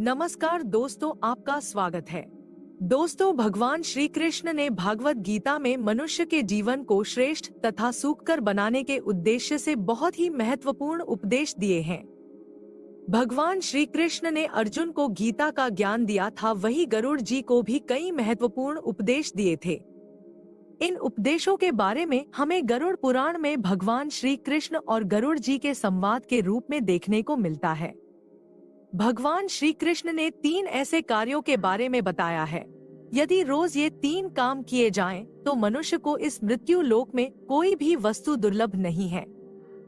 नमस्कार दोस्तों, आपका स्वागत है। दोस्तों, भगवान श्री कृष्ण ने भागवत गीता में मनुष्य के जीवन को श्रेष्ठ तथा सुखकर बनाने के उद्देश्य से बहुत ही महत्वपूर्ण उपदेश दिए हैं। भगवान श्री कृष्ण ने अर्जुन को गीता का ज्ञान दिया था, वही गरुड़ जी को भी कई महत्वपूर्ण उपदेश दिए थे। इन उपदेशों के बारे में हमें गरुड़ पुराण में भगवान श्री कृष्ण और गरुड़ जी के संवाद के रूप में देखने को मिलता है। भगवान श्री कृष्ण ने 3 ऐसे कार्यों के बारे में बताया है। यदि रोज ये 3 काम किए जाएं, तो मनुष्य को इस मृत्यु लोक में कोई भी वस्तु दुर्लभ नहीं है।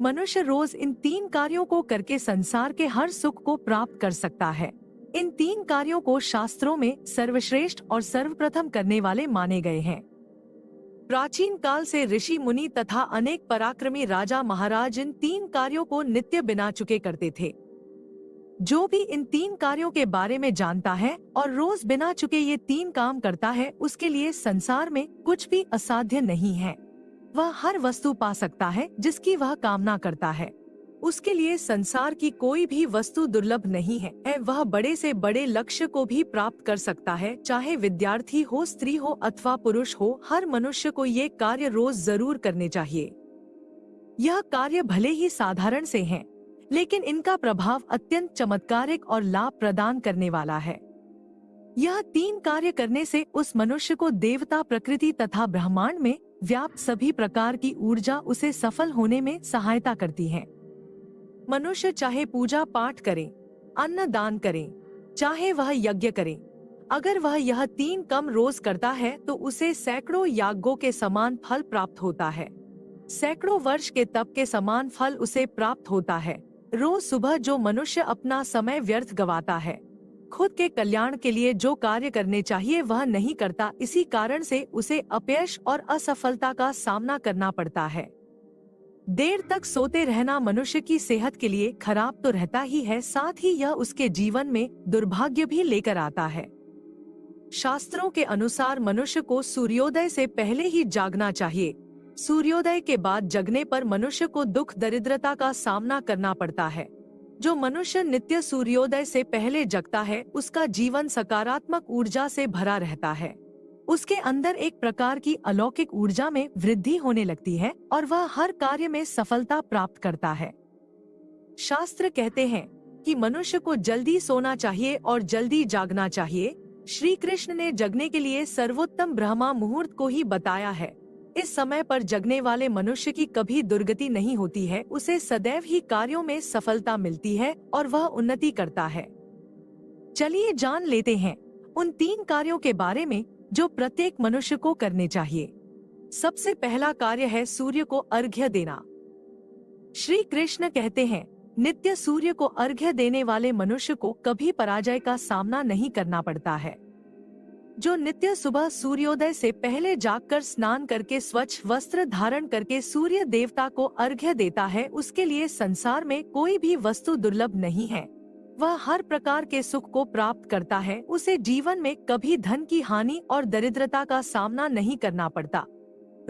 मनुष्य रोज इन 3 कार्यों को करके संसार के हर सुख को प्राप्त कर सकता है। इन 3 कार्यों को शास्त्रों में सर्वश्रेष्ठ और सर्वप्रथम करने वाले माने गए हैं। प्राचीन काल से ऋषि मुनि तथा अनेक पराक्रमी राजा महाराज इन 3 कार्यों को नित्य बिना चुके करते थे। जो भी इन 3 कार्यों के बारे में जानता है और रोज बिना चुके ये 3 काम करता है, उसके लिए संसार में कुछ भी असाध्य नहीं है। वह हर वस्तु पा सकता है जिसकी वह कामना करता है। उसके लिए संसार की कोई भी वस्तु दुर्लभ नहीं है। वह बड़े से बड़े लक्ष्य को भी प्राप्त कर सकता है, चाहे विद्यार्थी हो, स्त्री हो अथवा पुरुष हो। हर मनुष्य को ये कार्य रोज जरूर करने चाहिए। यह कार्य भले ही साधारण से हैं, लेकिन इनका प्रभाव अत्यंत चमत्कारिक और लाभ प्रदान करने वाला है। यह 3 कार्य करने से उस मनुष्य को देवता, प्रकृति तथा ब्रह्मांड में व्याप्त सभी प्रकार की ऊर्जा उसे सफल होने में सहायता करती है। मनुष्य चाहे पूजा पाठ करे, अन्न दान करे, चाहे वह यज्ञ करे, अगर वह यह 3 काम रोज करता है तो उसे सैकड़ों यागों के समान फल प्राप्त होता है। सैकड़ों वर्ष के तप के समान फल उसे प्राप्त होता है। रोज सुबह जो मनुष्य अपना समय व्यर्थ गवाता है, खुद के कल्याण के लिए जो कार्य करने चाहिए वह नहीं करता, इसी कारण से उसे अपयश और असफलता का सामना करना पड़ता है। देर तक सोते रहना मनुष्य की सेहत के लिए खराब तो रहता ही है, साथ ही यह उसके जीवन में दुर्भाग्य भी लेकर आता है। शास्त्रों के अनुसार मनुष्य को सूर्योदय से पहले ही जागना चाहिए। सूर्योदय के बाद जगने पर मनुष्य को दुख दरिद्रता का सामना करना पड़ता है। जो मनुष्य नित्य सूर्योदय से पहले जगता है, उसका जीवन सकारात्मक ऊर्जा से भरा रहता है। उसके अंदर एक प्रकार की अलौकिक ऊर्जा में वृद्धि होने लगती है और वह हर कार्य में सफलता प्राप्त करता है। शास्त्र कहते हैं कि मनुष्य को जल्दी सोना चाहिए और जल्दी जागना चाहिए। श्री कृष्ण ने जगने के लिए सर्वोत्तम ब्रह्मा मुहूर्त को ही बताया है। इस समय पर जगने वाले मनुष्य की कभी दुर्गति नहीं होती है, उसे सदैव ही कार्यों में सफलता मिलती है और वह उन्नति करता है। चलिए जान लेते हैं उन 3 कार्यों के बारे में जो प्रत्येक मनुष्य को करने चाहिए। सबसे पहला कार्य है सूर्य को अर्घ्य देना। श्री कृष्ण कहते हैं, नित्य सूर्य को अर्घ्य देने वाले मनुष्य को कभी पराजय का सामना नहीं करना पड़ता है। जो नित्य सुबह सूर्योदय से पहले जागकर स्नान करके स्वच्छ वस्त्र धारण करके सूर्य देवता को अर्घ्य देता है, उसके लिए संसार में कोई भी वस्तु दुर्लभ नहीं है। वह हर प्रकार के सुख को प्राप्त करता है। उसे जीवन में कभी धन की हानि और दरिद्रता का सामना नहीं करना पड़ता।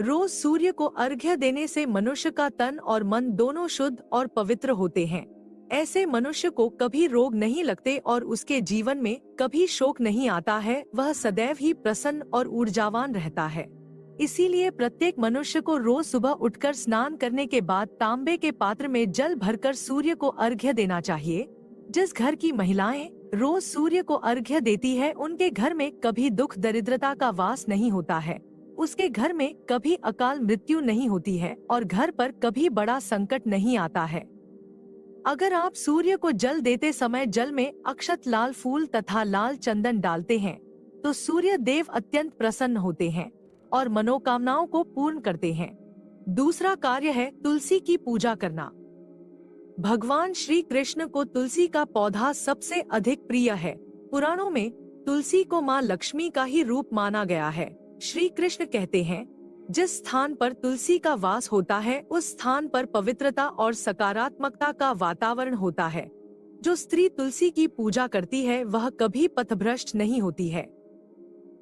रोज सूर्य को अर्घ्य देने से मनुष्य का तन और मन दोनों शुद्ध और पवित्र होते हैं। ऐसे मनुष्य को कभी रोग नहीं लगते और उसके जीवन में कभी शोक नहीं आता है। वह सदैव ही प्रसन्न और ऊर्जावान रहता है। इसीलिए प्रत्येक मनुष्य को रोज सुबह उठकर स्नान करने के बाद तांबे के पात्र में जल भरकर सूर्य को अर्घ्य देना चाहिए। जिस घर की महिलाएं रोज सूर्य को अर्घ्य देती है, उनके घर में कभी दुख दरिद्रता का वास नहीं होता है। उसके घर में कभी अकाल मृत्यु नहीं होती है और घर पर कभी बड़ा संकट नहीं आता है। अगर आप सूर्य को जल देते समय जल में अक्षत, लाल फूल तथा लाल चंदन डालते हैं, तो सूर्य देव अत्यंत प्रसन्न होते हैं और मनोकामनाओं को पूर्ण करते हैं। दूसरा कार्य है तुलसी की पूजा करना। भगवान श्री कृष्ण को तुलसी का पौधा सबसे अधिक प्रिय है। पुराणों में तुलसी को माँ लक्ष्मी का ही रूप माना गया है। श्री कृष्ण कहते हैं, जिस स्थान पर तुलसी का वास होता है, उस स्थान पर पवित्रता और सकारात्मकता का वातावरण होता है। जो स्त्री तुलसी की पूजा करती है वह कभी पथभ्रष्ट नहीं होती है।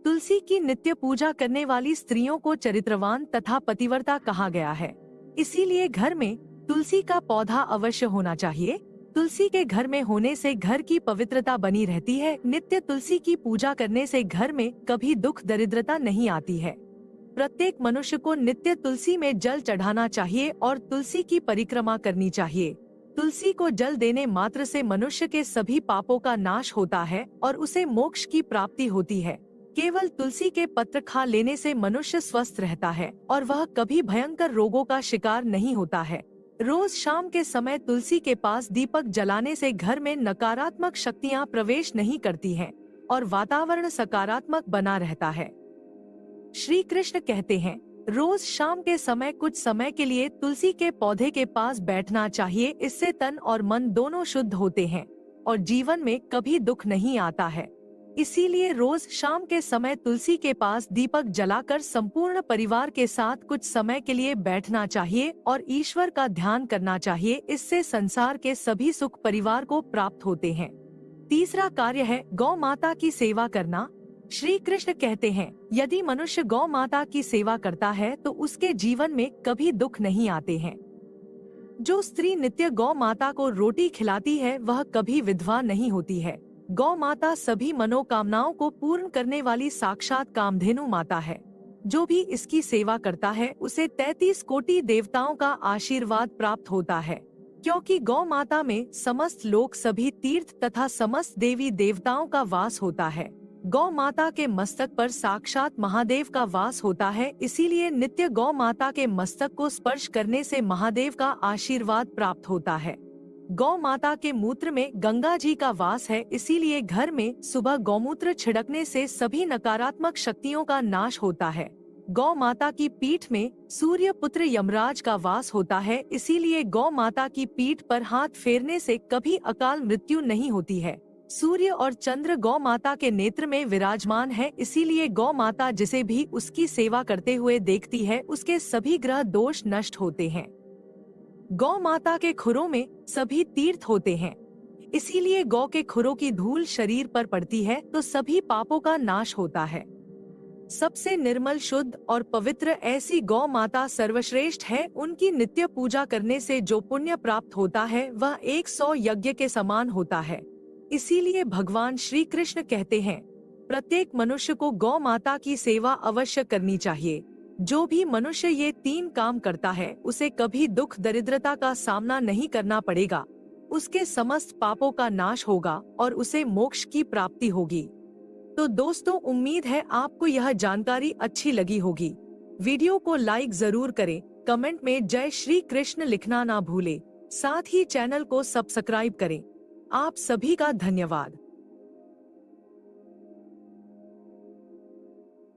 तुलसी की नित्य पूजा करने वाली स्त्रियों को चरित्रवान तथा पतिव्रता कहा गया है। इसीलिए घर में तुलसी का पौधा अवश्य होना चाहिए। तुलसी के घर में होने से घर की पवित्रता बनी रहती है। नित्य तुलसी की पूजा करने से घर में कभी दुख दरिद्रता नहीं आती है। प्रत्येक मनुष्य को नित्य तुलसी में जल चढ़ाना चाहिए और तुलसी की परिक्रमा करनी चाहिए। तुलसी को जल देने मात्र से मनुष्य के सभी पापों का नाश होता है और उसे मोक्ष की प्राप्ति होती है। केवल तुलसी के पत्र खा लेने से मनुष्य स्वस्थ रहता है और वह कभी भयंकर रोगों का शिकार नहीं होता है। रोज शाम के समय तुलसी के पास दीपक जलाने से घर में नकारात्मक शक्तियाँ प्रवेश नहीं करती हैं और वातावरण सकारात्मक बना रहता है। श्री कृष्ण कहते हैं, रोज शाम के समय कुछ समय के लिए तुलसी के पौधे के पास बैठना चाहिए। इससे तन और मन दोनों शुद्ध होते हैं और जीवन में कभी दुख नहीं आता है। इसीलिए रोज शाम के समय तुलसी के पास दीपक जलाकर संपूर्ण परिवार के साथ कुछ समय के लिए बैठना चाहिए और ईश्वर का ध्यान करना चाहिए। इससे संसार के सभी सुख परिवार को प्राप्त होते हैं। तीसरा कार्य है गौ माता की सेवा करना। श्री कृष्ण कहते हैं, यदि मनुष्य गौ माता की सेवा करता है तो उसके जीवन में कभी दुख नहीं आते हैं। जो स्त्री नित्य गौ माता को रोटी खिलाती है वह कभी विधवा नहीं होती है। गौ माता सभी मनोकामनाओं को पूर्ण करने वाली साक्षात कामधेनु माता है। जो भी इसकी सेवा करता है उसे 33 कोटि देवताओं का आशीर्वाद प्राप्त होता है, क्योंकि गौ माता में समस्त लोक सभी तीर्थ तथा समस्त देवी देवताओं का वास होता है। गौ माता के मस्तक पर साक्षात महादेव का वास होता है। इसीलिए नित्य गौ माता के मस्तक को स्पर्श करने से महादेव का आशीर्वाद प्राप्त होता है। गौ माता के मूत्र में गंगा जी का वास है। इसीलिए घर में सुबह गौमूत्र छिड़कने से सभी नकारात्मक शक्तियों का नाश होता है। गौ माता की पीठ में सूर्य पुत्र यमराज का वास होता है। इसीलिए गौ माता की पीठ पर हाथ फेरने से कभी अकाल मृत्यु नहीं होती है। सूर्य और चंद्र गौ माता के नेत्र में विराजमान है। इसीलिए गौ माता जिसे भी उसकी सेवा करते हुए देखती है उसके सभी ग्रह दोष नष्ट होते हैं। गौ माता के खुरों में सभी तीर्थ होते हैं। इसीलिए गौ के खुरों की धूल शरीर पर पड़ती है तो सभी पापों का नाश होता है। सबसे निर्मल, शुद्ध और पवित्र ऐसी गौ माता सर्वश्रेष्ठ है। उनकी नित्य पूजा करने से जो पुण्य प्राप्त होता है वह 100 यज्ञ के समान होता है। इसीलिए भगवान श्री कृष्ण कहते हैं, प्रत्येक मनुष्य को गौ माता की सेवा अवश्य करनी चाहिए। जो भी मनुष्य ये 3 काम करता है उसे कभी दुख दरिद्रता का सामना नहीं करना पड़ेगा। उसके समस्त पापों का नाश होगा और उसे मोक्ष की प्राप्ति होगी। तो दोस्तों, उम्मीद है आपको यह जानकारी अच्छी लगी होगी। वीडियो को लाइक जरूर करें, कमेंट में जय श्री कृष्ण लिखना ना भूलें। साथ ही चैनल को सब्सक्राइब करें। आप सभी का धन्यवाद।